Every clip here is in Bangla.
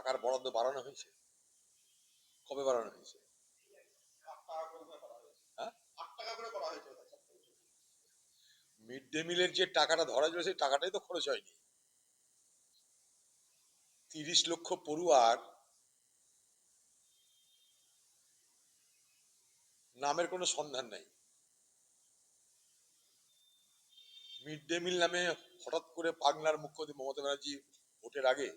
টাকার বরাদ্দ বাড়ানো হয়েছে? কবে বাড়ানো হয়েছে? হ্যাঁ, মিড ডে মিলের যে টাকাটা ধরা ছিল সেই টাকাটাই তো খরচ হয়নি। 30 লক্ষ পড়ুয়ার নামের কোনো সন্ধান নাই। মিড ডে মিল নামে হঠাৎ করে বাংলার মুখ্যমন্ত্রী মমতা ব্যানার্জি ভোটের আগে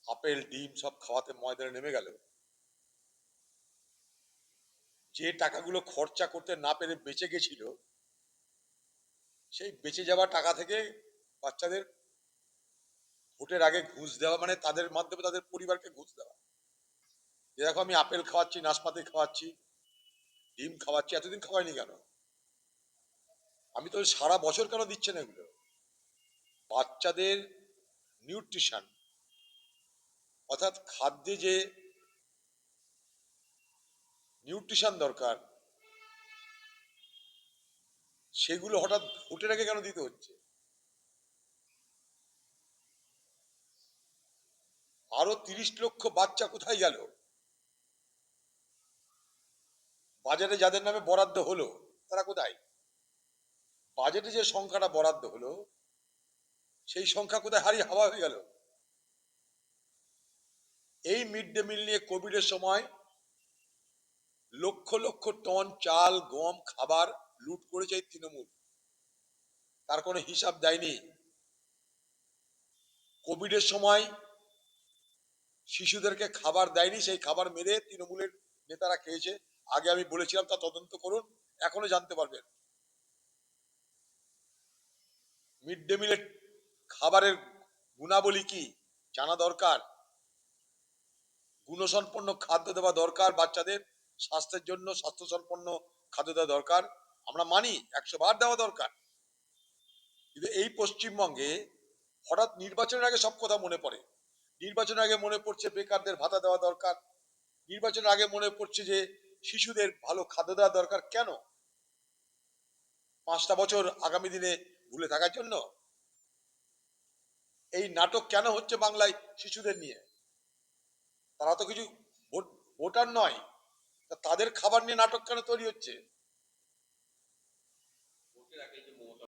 আপেল ডিম সব খাওয়াতে ময়দানে নেমে গেল। যে টাকাগুলো খরচা করতে না পেরে বেঁচে গেছিল, সেই বেঁচে যাওয়া টাকা থেকে বাচ্চাদের ভোটের আগে ঘুষ দেওয়া, মানে তাদের মাধ্যমে তাদের পরিবারকে ঘুষ দেওয়া। যে দেখো আমি আপেল খাওয়াচ্ছি, নাশপাতি খাওয়াচ্ছি, ডিম খাওয়াচ্ছি, এতদিন খাওয়াইনি কেন? আমি তো সারা বছর কেন দিচ্ছেন এগুলো? বাচ্চাদের নিউট্রিশন অর্থাৎ খাদ্যে যে নিউট্রিশন দরকার, সেগুলো হঠাৎ ভোটের আগে কেন দিতে হচ্ছে? আরো 30 লক্ষ বাচ্চা কোথায় গেল? বাজেটে যাদের নামে বরাদ্দ হলো তারা কোথায়? বাজেটে যে সংখ্যাটা বরাদ্দ হলো সেই সংখ্যা কোথায় হারিয়ে হাওয়া হয়ে গেল? এই মিড ডে মিল নিয়ে কোভিডের সময় লক্ষ লক্ষ টন চাল গম খাবার লুট করেছে এই তৃণমূল, তার কোনো হিসাব দেয়নি। কোভিডের সময় শিশুদেরকে খাবার দেয়নি, সেই খাবার মেরে তৃণমূলের নেতারা খেয়েছে। আগে আমি বলেছিলাম তা তদন্ত করুন, এখনো জানতে পারবেন। মিড ডে মিলের খাবারের গুণাবলী কি জানা দরকার। গুণসম্পন্ন খাদ্য দেওয়া দরকার, বাচ্চাদের স্বাস্থ্যের জন্য স্বাস্থ্যসম্পন্ন খাদ্য দেওয়া দরকার, আমরা মানি, 100 বার দেওয়া দরকার। কিন্তু এই পশ্চিমবঙ্গে হঠাৎ নির্বাচনের আগে সব কথা মনে পড়ে। নির্বাচনের আগে মনে পড়ছে বেকারদের ভাতা দেওয়া দরকার, নির্বাচনের আগে মনে পড়ছে যে শিশুদের ভালো খাদ্য দেওয়া দরকার। কেন? 5টা বছর আগামী দিনে ভুলে থাকার জন্য? এই নাটক কেন হচ্ছে বাংলায় শিশুদের নিয়ে? তারা তো কিছু ভোটার নয়, তাদের খাবার নিয়ে নাটক কেন তৈরি হচ্ছে?